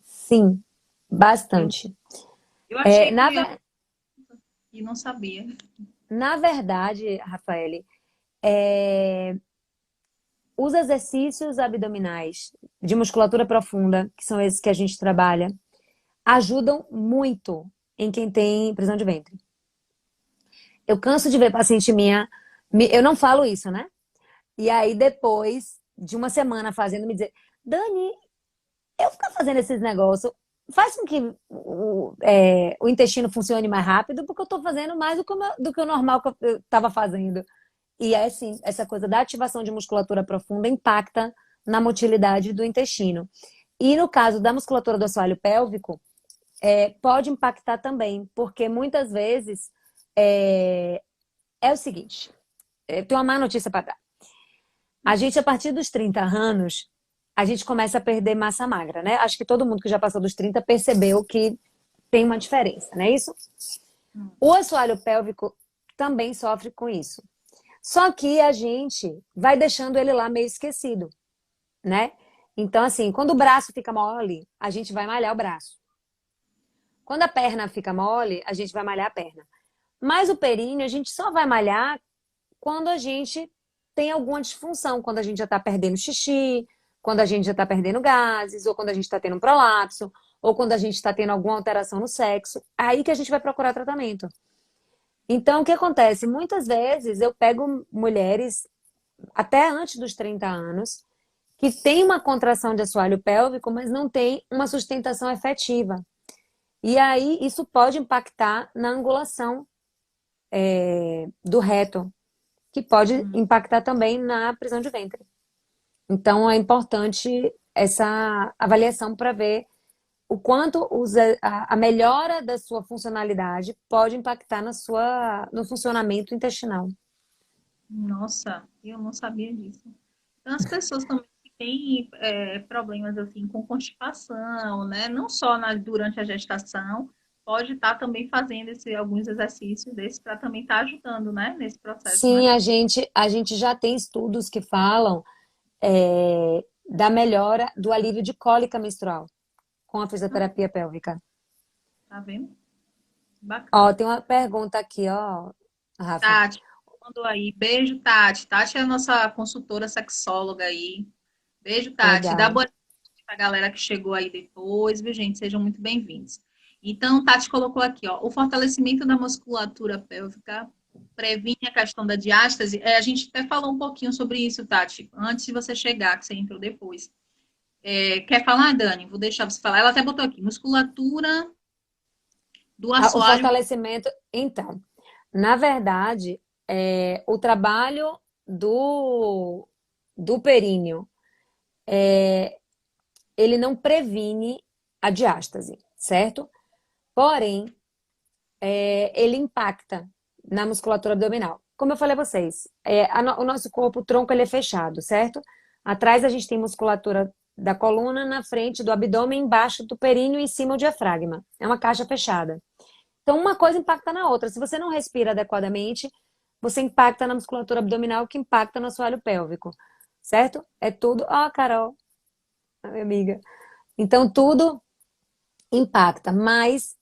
sim, Eu, bastante. eu É, achei na, curiosa ver- e não sabia. na verdade, Rafaele, é, os exercícios abdominais de musculatura profunda, que são esses que a gente trabalha, ajudam muito em quem tem prisão de ventre. Eu canso de ver paciente minha, eu não falo isso, né? E aí depois de uma semana fazendo, me dizer, Dani, eu ficar fazendo esses negócios faz com que o intestino funcione mais rápido, porque eu estou fazendo mais do que o normal que eu estava fazendo. E é assim, essa coisa da ativação de musculatura profunda impacta na motilidade do intestino. E no caso da musculatura do assoalho pélvico, pode impactar também, porque muitas vezes é, é o seguinte, tem uma má notícia para dar. A gente, a partir dos 30 anos, a gente começa a perder massa magra, né? Acho que todo mundo que já passou dos 30 percebeu que tem uma diferença, não é isso? Hum, O assoalho pélvico também sofre com isso. Só que a gente vai deixando ele lá meio esquecido, né? Então, assim, quando o braço fica mole, a gente vai malhar o braço. Quando a perna fica mole, a gente vai malhar a perna. Mas o períneo, a gente só vai malhar quando a gente tem alguma disfunção, quando a gente já está perdendo xixi, quando a gente já está perdendo gases, ou quando a gente está tendo um prolapso, ou quando a gente está tendo alguma alteração no sexo. Aí que a gente vai procurar tratamento. Então, o que acontece? Muitas vezes eu pego mulheres até antes dos 30 anos que têm uma contração de assoalho pélvico, mas não tem uma sustentação efetiva. E aí isso pode impactar na angulação do reto, que pode hum. impactar também na prisão de ventre. Então é importante essa avaliação para ver o quanto a melhora da sua funcionalidade pode impactar no funcionamento intestinal. Nossa, eu não sabia disso. Então, as pessoas também que têm problemas assim com constipação, né? Não só durante a gestação, pode estar também fazendo alguns exercícios desses para também estar ajudando, né? Nesse processo, Sim, né? a gente já tem estudos que falam da melhora do alívio de cólica menstrual com a Ah, fisioterapia pélvica. tá vendo? Ó, Bacana. tem uma pergunta aqui, ó, Rafa. Tati, mandou aí. Beijo, Tati. Tati é a nossa consultora sexóloga aí. Beijo, Tati. Dá Legal. boa noite pra galera que chegou aí depois, viu, gente? Sejam muito bem-vindos. Então, Tati colocou aqui, ó, o fortalecimento da musculatura pélvica previne a questão da diástase. A gente até falou um pouquinho sobre isso, Tati, antes de você chegar, que você entrou depois. Quer falar, Dani? Vou deixar você falar. Ela até botou aqui, musculatura do O assoalho. fortalecimento, então, na verdade, o trabalho do períneo, ele não previne a diástase, certo? Porém, ele impacta na musculatura abdominal. Como eu falei a vocês, o nosso corpo, o tronco, ele é fechado, certo? Atrás a gente tem musculatura da coluna, na frente do abdômen, embaixo do períneo e em cima o diafragma. É uma caixa fechada. Então, uma coisa impacta na outra. Se você não respira adequadamente, você impacta na musculatura abdominal, que impacta no assoalho pélvico. certo? É tudo, ó, Carol, a minha amiga. Então, tudo impacta, mas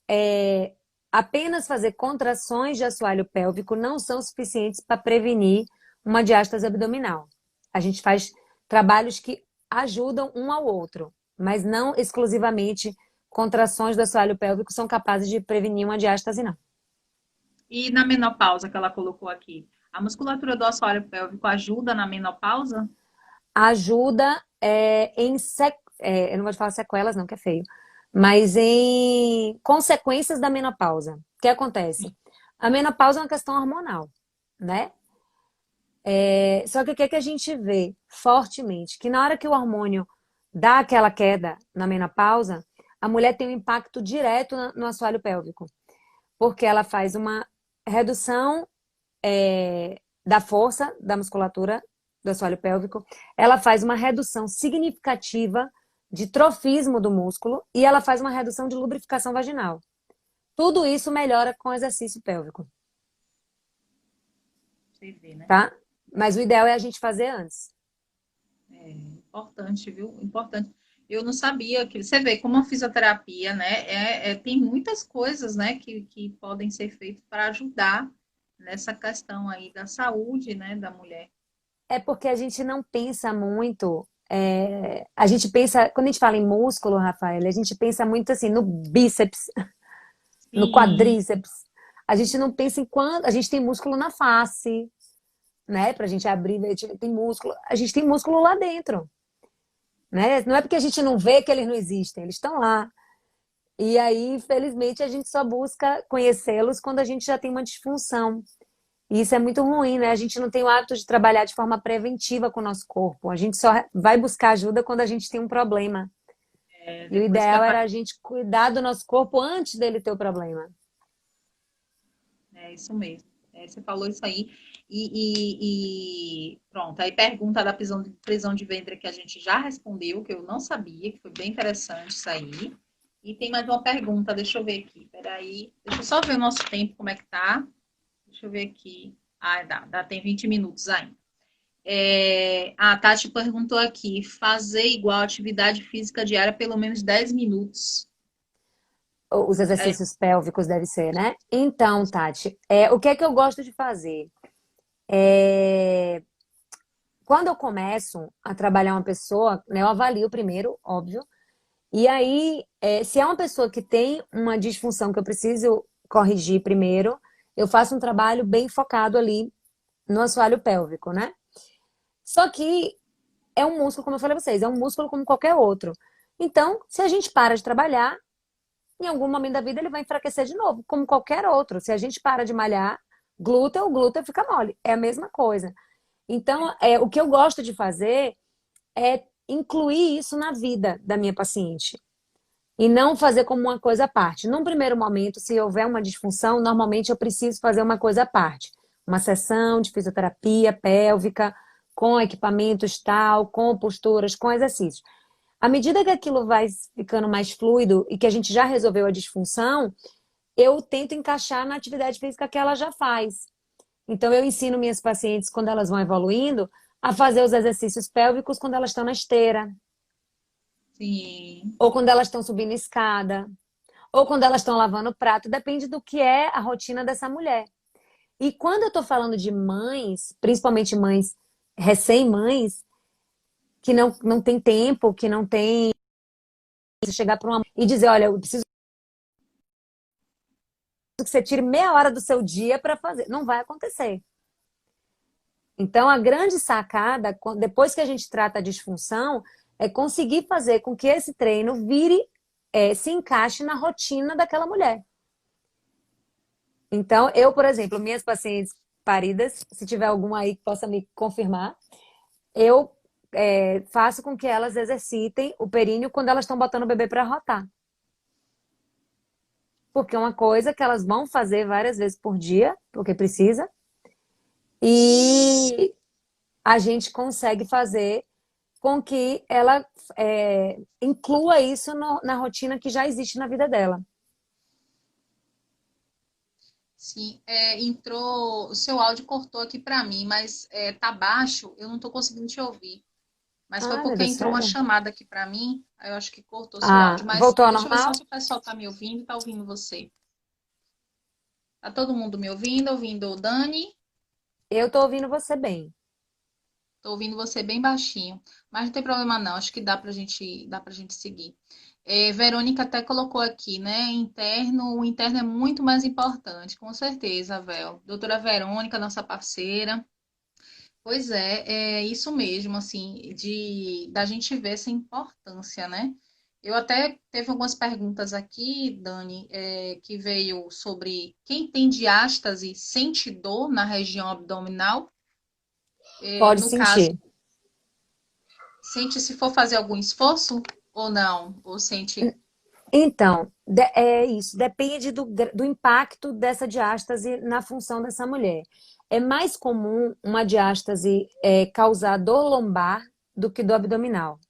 apenas fazer contrações de assoalho pélvico não são suficientes para prevenir uma diástase abdominal. A gente faz trabalhos que ajudam um ao outro, mas não exclusivamente contrações do assoalho pélvico são capazes de prevenir uma diástase, não. E na menopausa que ela colocou aqui, a musculatura do assoalho pélvico ajuda na menopausa? Ajuda eu não vou falar sequelas, não, que é feio, mas em consequências da menopausa. O que acontece? A menopausa é uma questão hormonal, né? Só que o que, é que a gente vê fortemente? Que na hora que o hormônio dá aquela queda na menopausa, a mulher tem um impacto direto no assoalho pélvico, porque ela faz uma redução da força da musculatura do assoalho pélvico, ela faz uma redução significativa de trofismo do músculo e ela faz uma redução de lubrificação vaginal. Tudo isso melhora com exercício pélvico, Você vê, né? tá? Mas o ideal é a gente fazer antes. É importante, viu? Importante. Eu não sabia que você vê como a fisioterapia, né? Tem muitas coisas, né, que podem ser feitas para ajudar nessa questão aí da saúde, né, da mulher. É porque a gente não pensa muito. A gente pensa, quando a gente fala em músculo, Rafael, a gente pensa muito assim no bíceps, no Sim, quadríceps. A gente não pensa em quando. A gente tem músculo na face, né? Pra gente abrir, a gente tem músculo. A gente tem músculo lá dentro, né? Não é porque a gente não vê que eles não existem, eles estão lá. E aí, infelizmente, a gente só busca conhecê-los quando a gente já tem uma disfunção. E isso é muito ruim, né? A gente não tem o hábito de trabalhar de forma preventiva com o nosso corpo. A gente só vai buscar ajuda quando a gente tem um problema. E o depois que ideal era a gente cuidar do nosso corpo antes dele ter o problema. é isso mesmo. Você falou isso aí. Pronto. Aí pergunta da prisão de ventre que a gente já respondeu, que eu não sabia, que foi bem interessante isso aí. E tem mais uma pergunta, deixa eu ver aqui. Peraí, deixa eu só ver o nosso tempo, como é que tá. Deixa eu ver aqui. Ah, tem 20 minutos ainda. A Tati perguntou aqui: fazer igual atividade física diária pelo menos 10 minutos. Os É, exercícios pélvicos deve ser, né? Então, Tati, o que é que eu gosto de fazer? É, Quando eu começo a trabalhar uma pessoa, né, eu avalio primeiro, óbvio. E aí, se é uma pessoa que tem uma disfunção que eu preciso corrigir primeiro, eu faço um trabalho bem focado ali no assoalho pélvico, né? Só que é um músculo, como eu falei a vocês, é um músculo como qualquer outro. Então, se a gente para de trabalhar, em algum momento da vida ele vai enfraquecer de novo, como qualquer outro. Se a gente para de malhar, glúteo, o glúteo fica mole. É a mesma coisa. Então, o que eu gosto de fazer é incluir isso na vida da minha paciente. E não fazer como uma coisa à parte. Num primeiro momento, se houver uma disfunção, normalmente eu preciso fazer uma coisa à parte. Uma sessão de fisioterapia pélvica, com equipamentos tal, com posturas, com exercícios. À medida que aquilo vai ficando mais fluido e que a gente já resolveu a disfunção, eu tento encaixar na atividade física que ela já faz. Então, eu ensino minhas pacientes, quando elas vão evoluindo, a fazer os exercícios pélvicos quando elas estão na esteira, sim. ou quando elas estão subindo escada, ou quando elas estão lavando o prato, depende do que é a rotina dessa mulher. E quando eu estou falando de mães, principalmente mães recém-mães, que não tem tempo, que não tem chegar para uma e dizer, olha, eu preciso que você tire meia hora do seu dia para fazer. Não vai acontecer. Então, a grande sacada, depois que a gente trata a disfunção, é conseguir fazer com que esse treino se encaixe na rotina daquela mulher. Então, eu, por exemplo, minhas pacientes paridas, se tiver alguma aí que possa me confirmar, eu faço com que elas exercitem o períneo quando elas estão botando o bebê para rotar. Porque é uma coisa que elas vão fazer várias vezes por dia, porque precisa, e a gente consegue fazer com que ela inclua isso na rotina que já existe na vida dela. Sim, entrou. O seu áudio cortou aqui para mim, mas tá baixo, eu não estou conseguindo te ouvir. Mas foi Ai, meu porque Deus, entrou uma sério? chamada aqui para mim, aí eu acho que cortou seu Ah, áudio. Mas voltou ao deixa eu ver só normal? se o pessoal tá me ouvindo, tá ouvindo você. Tá todo mundo me ouvindo? Ouvindo o Dani? Eu tô ouvindo você bem. Tô ouvindo você bem baixinho. Mas não tem problema não, acho que dá pra gente seguir. É, Verônica até colocou aqui, né? O interno é muito mais importante, com certeza, Vel. Doutora Verônica, nossa parceira. Pois é isso mesmo, assim, de da gente ver essa importância, né? Eu até teve algumas perguntas aqui, Dani, que veio sobre quem tem diástase sente dor na região abdominal. Pode No caso, sentir. sente se for fazer algum esforço ou não? Ou sente. Então, é isso, depende do impacto dessa diástase na função dessa mulher. É mais comum uma diástase causar dor lombar do que do abdominal.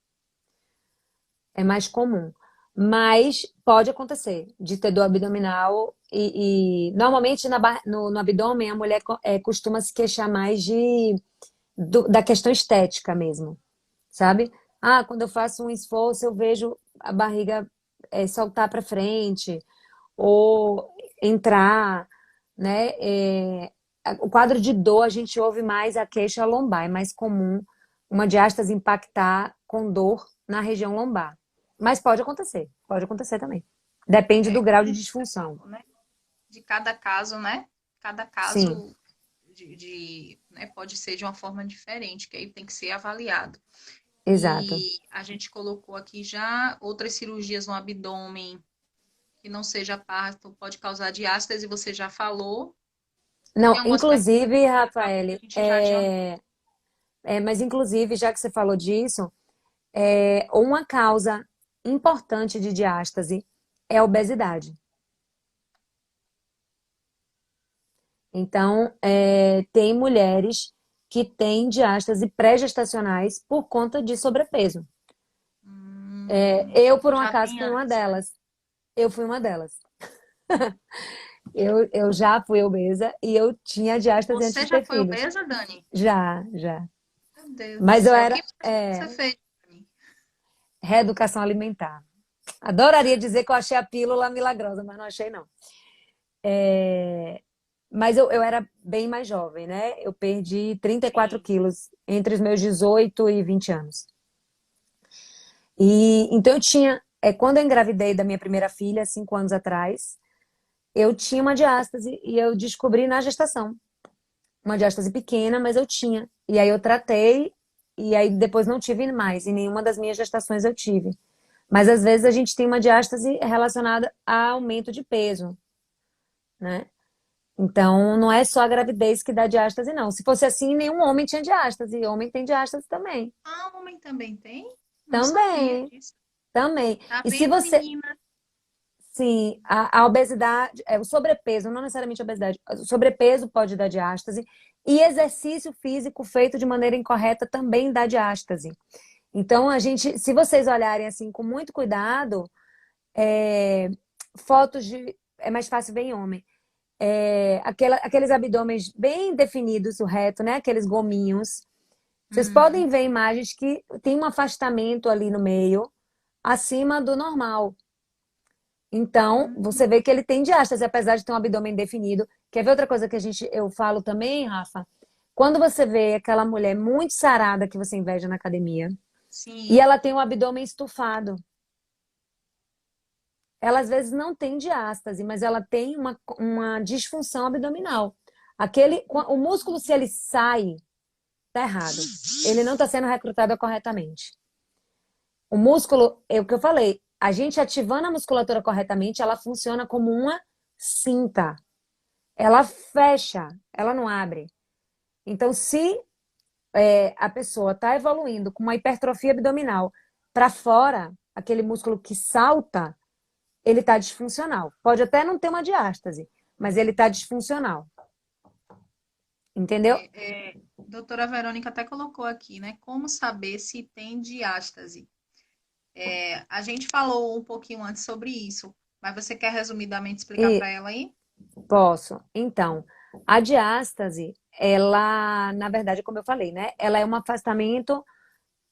É mais comum. Mas pode acontecer de ter dor abdominal e normalmente no abdômen a mulher costuma se queixar mais da questão estética mesmo, sabe? Ah, quando eu faço um esforço eu vejo a barriga saltar para frente ou entrar, né? O quadro de dor a gente ouve mais a queixa lombar, é mais comum uma diástase impactar com dor na região lombar. Mas pode acontecer também. Depende do grau Como de você disfunção. falou, né? De cada caso, né? Cada Sim, caso né, pode ser de uma forma diferente, que aí tem que ser avaliado. exato. E a gente colocou aqui já outras cirurgias no abdômen que não seja parto, pode causar diástase, você já falou. Tem Não, algumas perguntas inclusive, que a Rafael, gente já adiantou. mas inclusive, já que você falou disso, uma causa importante de diástase é a obesidade. Então, tem mulheres que têm diástase pré-gestacionais por conta de sobrepeso. Eu, por um Já acaso, vem fui uma antes, né? delas. Eu fui uma delas. Eu já fui obesa e eu tinha diástase antes Você de já ter foi filhos. obesa, Dani? Já, já. Meu Deus do Mas eu céu. O era que você fez, Dani? reeducação alimentar. Adoraria dizer que eu achei a pílula milagrosa, mas não achei, não. Mas eu era bem mais jovem, né? Eu perdi 34 Sim. quilos entre os meus 18 e 20 anos. E então eu tinha, quando eu engravidei da minha primeira filha, 5 anos atrás, eu tinha uma diástase e eu descobri na gestação. Uma diástase pequena, mas eu tinha. E aí eu tratei e aí depois não tive mais. Em nenhuma das minhas gestações eu tive. Mas às vezes a gente tem uma diástase relacionada a aumento de peso, né? Então não é só a gravidez que dá diástase, não. Se fosse assim, nenhum homem tinha diástase. Homem tem diástase também. Ah, homem também tem? Não sabia Também, disso. também. Tá E se vendo, você, menina? sim, a obesidade, o sobrepeso, não necessariamente a obesidade, o sobrepeso pode dar diástase e exercício físico feito de maneira incorreta também dá diástase. Então, se vocês olharem assim com muito cuidado, é, fotos é mais fácil ver em homem. Aqueles abdômenes bem definidos, o reto, né? Aqueles gominhos. Vocês Uhum. podem ver imagens que tem um afastamento ali no meio, acima do normal. Então, Hum. você vê que ele tem diástase, apesar de ter um abdômen definido. Quer ver outra coisa que eu falo também, Rafa? Quando você vê aquela mulher muito sarada que você inveja na academia, e Sim. ela tem um abdômen estufado, ela às vezes não tem diástase, mas ela tem uma disfunção abdominal. O músculo, se ele sai, tá errado. Ele não está sendo recrutado corretamente. O músculo, é o que eu falei, a gente ativando a musculatura corretamente, ela funciona como uma cinta. Ela fecha, ela não abre. Então, se a pessoa está evoluindo com uma hipertrofia abdominal para fora, aquele músculo que salta, ele está disfuncional. Pode até não ter uma diástase, mas ele está disfuncional. Entendeu? Doutora Verônica até colocou aqui, né? Como saber se tem diástase? A gente falou um pouquinho antes sobre isso, mas você quer resumidamente explicar para E ela aí? posso. Então, a diástase, ela, na verdade, como eu falei, né? Ela é um afastamento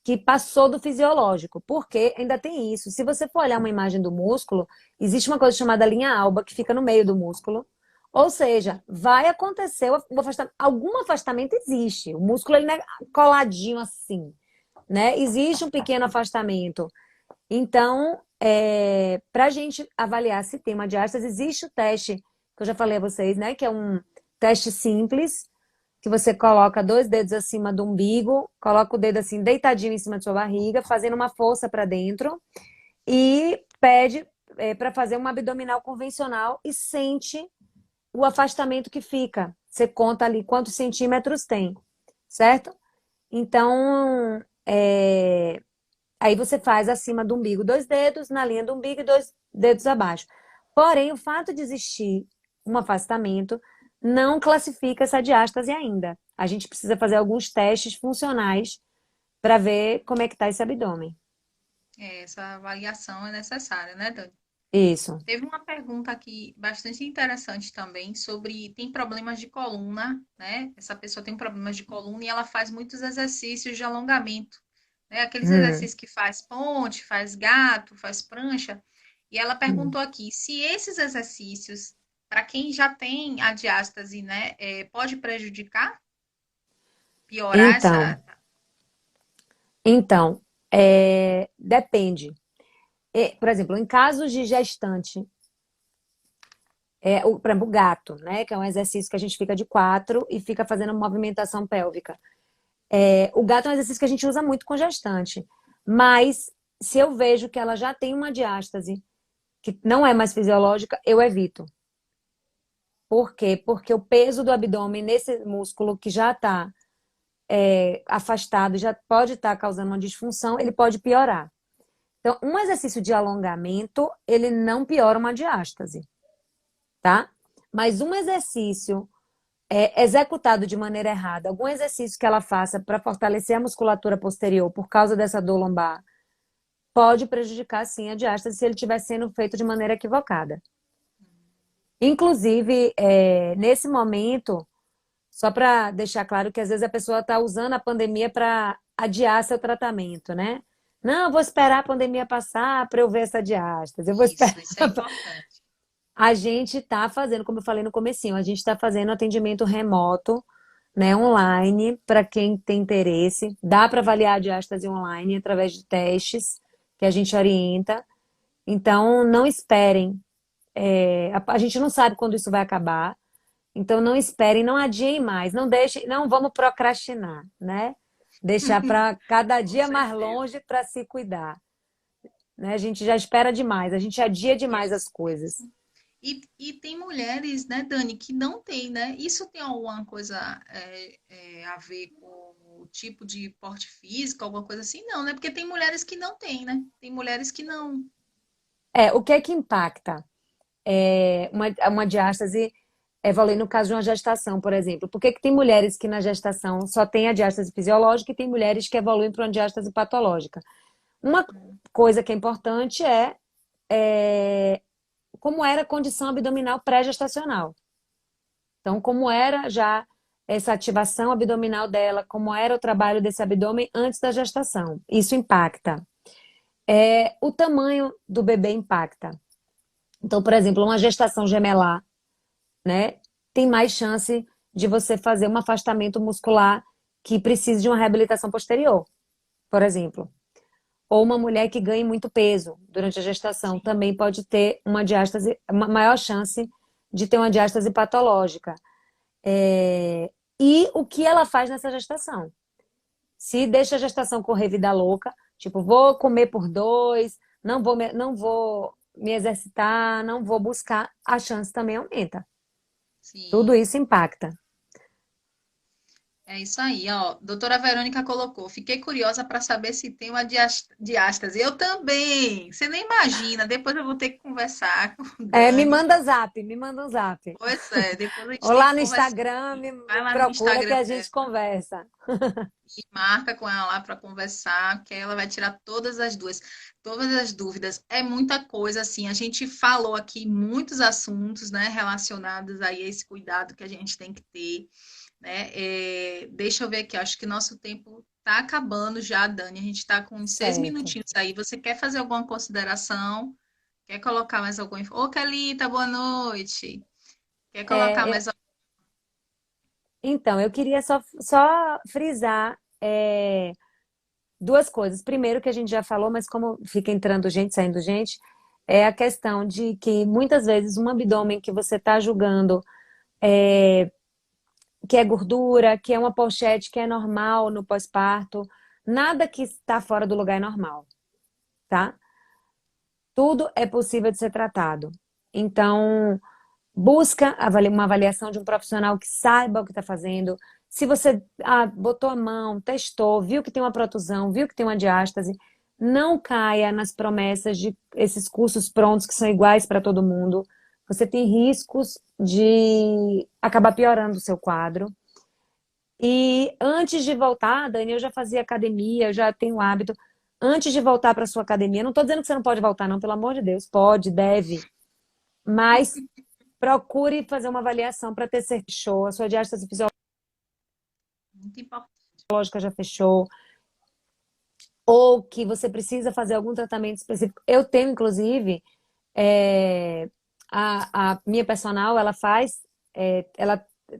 que passou do fisiológico, porque ainda tem isso. Se você for olhar uma imagem do músculo, existe uma coisa chamada linha alba que fica no meio do músculo. Ou seja, vai acontecer o afastamento, algum afastamento existe. O músculo ele não é coladinho assim, né? Existe um pequeno afastamento. Então, para a gente avaliar se tem uma diástase, existe o teste que eu já falei a vocês, né? Que é um teste simples, que você coloca 2 dedos acima do umbigo, coloca o dedo assim deitadinho em cima de sua barriga, fazendo uma força para dentro e pede para fazer uma abdominal convencional e sente o afastamento que fica. Você conta ali quantos centímetros tem, certo? Então, aí você faz acima do umbigo 2 dedos, na linha do umbigo e 2 dedos abaixo. Porém, o fato de existir um afastamento não classifica essa diástase ainda. A gente precisa fazer alguns testes funcionais para ver como é que está esse abdômen. Essa avaliação é necessária, né, Dani? Isso. Teve uma pergunta aqui bastante interessante também sobre tem problemas de coluna, né? Essa pessoa tem problemas de coluna e ela faz muitos exercícios de alongamento, né? Aqueles Hum. exercícios que faz ponte, faz gato, faz prancha. E ela Hum. perguntou aqui se esses exercícios, para quem já tem a diástase, né, pode prejudicar, piorar Então, essa. então, depende. Por exemplo, em casos de gestante, por exemplo, o gato, né? Que é um exercício que a gente fica de quatro e fica fazendo movimentação pélvica. O gato é um exercício que a gente usa muito com gestante. Mas se eu vejo que ela já tem uma diástase, que não é mais fisiológica, eu evito. Por quê? Porque o peso do abdômen nesse músculo que já está afastado, já pode estar causando uma disfunção, ele pode piorar. Então, um exercício de alongamento, ele não piora uma diástase, tá? Mas um exercício executado de maneira errada, algum exercício que ela faça para fortalecer a musculatura posterior por causa dessa dor lombar, pode prejudicar sim a diástase se ele estiver sendo feito de maneira equivocada. Inclusive, nesse momento, só para deixar claro que às vezes a pessoa está usando a pandemia para adiar seu tratamento, né? Não, eu vou esperar a pandemia passar para eu ver essa diástase. Eu vou esperar. Isso é importante. A gente está fazendo, como eu falei no comecinho, a gente está fazendo atendimento remoto, né, online, para quem tem interesse. Dá para avaliar a diástase online através de testes que a gente orienta. Então, não esperem. A gente não sabe quando isso vai acabar. Então, não esperem, não adiem mais. Não deixem, não vamos procrastinar, né? Deixar para cada Com dia mais certeza. longe para se cuidar, né? A gente já espera demais, a gente adia E é demais as isso coisas. mesmo. E tem mulheres, né, Dani, que não tem, né? Isso tem alguma coisa a ver com o tipo de porte físico, alguma coisa assim? Não, né? Porque tem mulheres que não têm, né? Tem mulheres que não. O que é que impacta? Uma diástase evolui no caso de uma gestação, por exemplo. Por que que tem mulheres que na gestação só tem a diástase fisiológica e tem mulheres que evoluem para uma diástase patológica? Uma coisa que é importante é como era a condição abdominal pré-gestacional. Então, como era já essa ativação abdominal dela, como era o trabalho desse abdômen antes da gestação. Isso impacta. O tamanho do bebê impacta. Então, por exemplo, uma gestação gemelar, né, tem mais chance de você fazer um afastamento muscular que precise de uma reabilitação posterior, por exemplo. Ou uma mulher que ganhe muito peso durante a gestação Sim. também pode ter uma diástase, uma maior chance de ter uma diástase patológica. E o que ela faz nessa gestação? Se deixa a gestação correr vida louca, tipo, vou comer por dois, não vou me exercitar, não vou buscar, a chance também aumenta. Tudo Sim. isso impacta. É isso aí, ó. Doutora Verônica colocou. Fiquei curiosa para saber se tem uma diástase. Eu também. Você nem imagina. Depois eu vou ter que conversar com o Me Dani. manda zap, me manda um zap. Pois é, depois a gente Ou tem lá que no conversar. Instagram, me Vai lá no procura que Instagram a gente dela conversa. e marca com ela lá para conversar, que ela vai tirar todas as dúvidas. É muita coisa, assim. A gente falou aqui muitos assuntos, né, relacionados aí a esse cuidado que a gente tem que ter, né? Deixa eu ver aqui, acho que nosso tempo tá acabando já, Dani. A gente está com uns seis Certo. minutinhos aí. Você quer fazer alguma consideração? Quer colocar mais alguma info? Ô, Kelita, boa noite. Quer colocar É, mais alguma? então, eu queria só frisar duas coisas. Primeiro, que a gente já falou, mas como fica entrando gente, saindo gente, é a questão de que muitas vezes um abdômen que você está julgando que é gordura, que é uma pochete que é normal no pós-parto, nada que está fora do lugar é normal, tá? Tudo é possível de ser tratado. Então, busca uma avaliação de um profissional que saiba o que está fazendo. Se você botou a mão, testou, viu que tem uma protusão, viu que tem uma diástase, não caia nas promessas de esses cursos prontos que são iguais para todo mundo. Você tem riscos de acabar piorando o seu quadro. E antes de voltar, Dani, eu já fazia academia, eu já tenho hábito. Antes de voltar para sua academia, não estou dizendo que você não pode voltar, não, pelo amor de Deus, pode, deve, mas procure fazer uma avaliação para ter certeza que fechou, a sua diástase Muito importante. fisiológica já fechou, ou que você precisa fazer algum tratamento específico. Eu tenho, inclusive, é, a minha personal, ela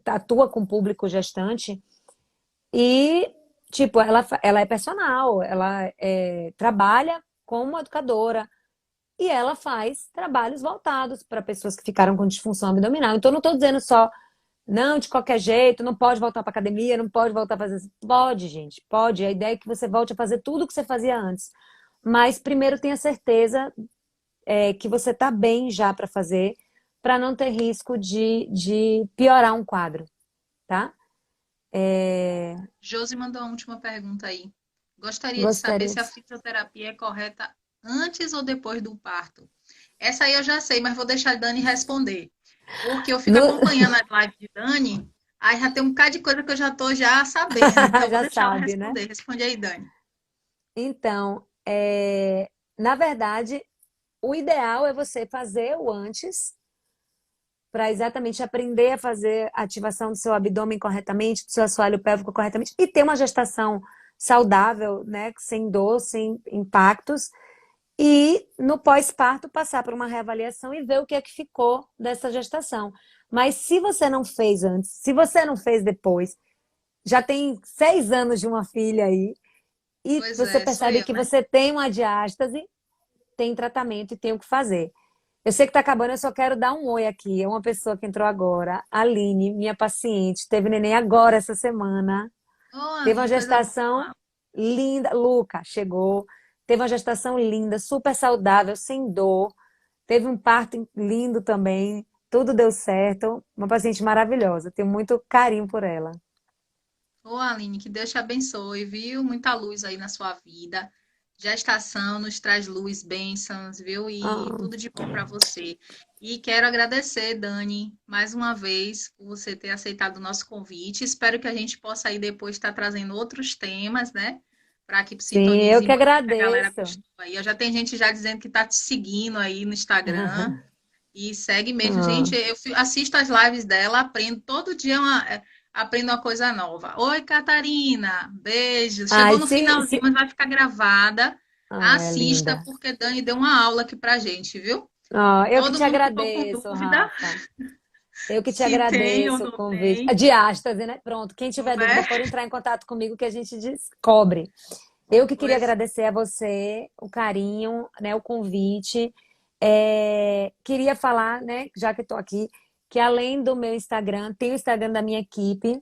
atua com público gestante e, tipo, ela é personal, ela trabalha como educadora e ela faz trabalhos voltados para pessoas que ficaram com disfunção abdominal. Então, não estou dizendo só não, de qualquer jeito, não pode voltar para academia, não pode voltar a fazer. Pode, gente, pode. A ideia é que você volte a fazer tudo o que você fazia antes. Mas primeiro tenha certeza que você está bem já para fazer, para não ter risco de piorar um quadro, tá? Josi mandou a última pergunta aí. Gostaria de saber Gostaria se a de... fisioterapia é correta antes ou depois do parto. Essa aí eu já sei, mas vou deixar a Dani responder. Porque eu fico No- acompanhando as lives de Dani, aí já tem um bocado de coisa que eu já estou já sabendo. Então, eu vou Já deixar ela sabe, né? responder. Responde aí, Dani. Então, na verdade, o ideal é você fazer o antes, para exatamente aprender a fazer a ativação do seu abdômen corretamente, do seu assoalho pélvico corretamente e ter uma gestação saudável, né, sem dor, sem impactos. E no pós-parto passar por uma reavaliação e ver o que é que ficou dessa gestação. Mas se você não fez antes, se você não fez depois, já tem 6 anos de uma filha aí, e Pois você é, sou percebe eu, que né? você tem uma diástase, tem tratamento e tem o que fazer. Eu sei que está acabando, eu só quero dar um oi aqui. É uma pessoa que entrou agora, a Aline, minha paciente, teve neném agora essa semana. Ô, Teve uma Aline, coisa gestação boa. linda. Luca chegou. Teve uma gestação linda, super saudável, sem dor. Teve um parto lindo também. Tudo deu certo. Uma paciente maravilhosa. Tenho muito carinho por ela. Ô, Aline, que Deus te abençoe, viu? Muita luz aí na sua vida. Gestação nos traz luz, bênçãos, viu? E Ah, tudo de bom para você. E quero agradecer, Dani, mais uma vez, por você ter aceitado o nosso convite. Espero que a gente possa aí depois estar trazendo outros temas, né? Para que sim, eu sintonize que mais, que a galera agradeço. gostou aí. Já tem gente já dizendo que está te seguindo aí no Instagram. E segue mesmo. Ah, Gente, assisto as lives dela, aprendo todo dia aprendo uma coisa nova. Oi, Catarina, beijos. Chegou ai, no finalzinho, mas vai ficar gravada. é Assista, linda. porque Dani deu uma aula aqui pra gente, viu? Eu que Todo te mundo ficou com agradeço, dúvida Rafa. Eu que te se tem ou agradeço o não convite. A tem, diástase, né? Pronto, quem não tiver dúvida é? pode entrar em contato comigo que a gente descobre. Eu que queria Pois agradecer a você o carinho, né, o convite. Queria falar, né, já que estou aqui, que além do meu Instagram, tem o Instagram da minha equipe,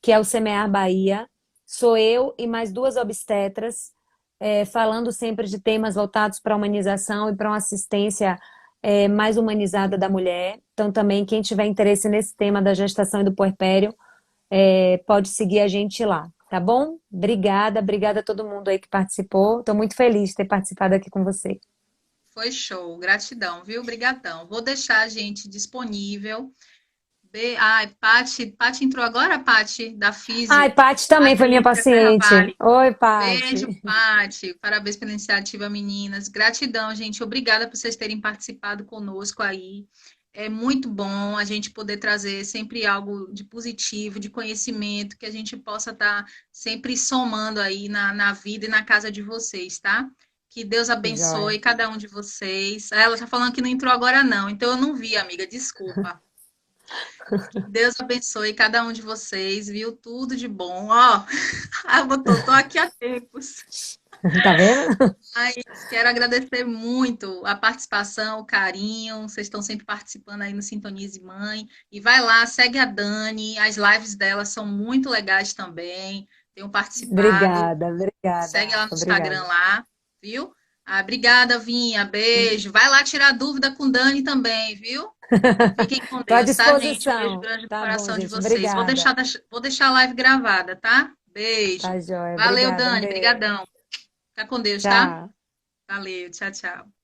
que é o Semear Bahia. Sou eu e mais duas obstetras, falando sempre de temas voltados para a humanização e para uma assistência mais humanizada da mulher. Então, também, quem tiver interesse nesse tema da gestação e do puerpério, pode seguir a gente lá, tá bom? Obrigada, obrigada a todo mundo aí que participou. Estou muito feliz de ter participado aqui com você. foi show. Gratidão, viu? Brigadão. Vou deixar a gente disponível. Ai, Pati entrou agora, Pati, da Ai, Físio. Paty também foi minha Patrícia Serra paciente. Vale. Oi, Beijo, Paty. Pati. Parabéns pela iniciativa, meninas. Gratidão, gente. Obrigada por vocês terem participado conosco aí. É muito bom a gente poder trazer sempre algo de positivo, de conhecimento, que a gente possa estar sempre somando aí na vida e na casa de vocês, tá? Que Deus Joia. abençoe cada um de vocês. Ah, ela tá falando que não entrou agora, não, então eu não vi, amiga, desculpa. Que Deus abençoe cada um de vocês, viu? Tudo de bom. Ó, ah, botou, tô aqui há tempos. Tá vendo? Mas quero agradecer muito a participação, o carinho. Vocês estão sempre participando aí no Sintonize Mãe. E vai lá, segue a Dani. As lives dela são muito legais também. Tenho participado. Obrigada, obrigada, Segue ela Rafa, no obrigada. Instagram lá, viu? Ah, obrigada, Vinha. Beijo. Vai lá tirar dúvida com Dani também, viu? Fiquem com Tô à Deus, tá, gente? Um beijo disposição. grande no Tá bom, coração de gente. vocês. Obrigada. Vou deixar a live gravada, tá? Beijo. Tá joia. Valeu, Obrigada. Um Dani. beijo. Brigadão. Fica com Deus, tá? Tchau. Valeu. Tchau, tchau.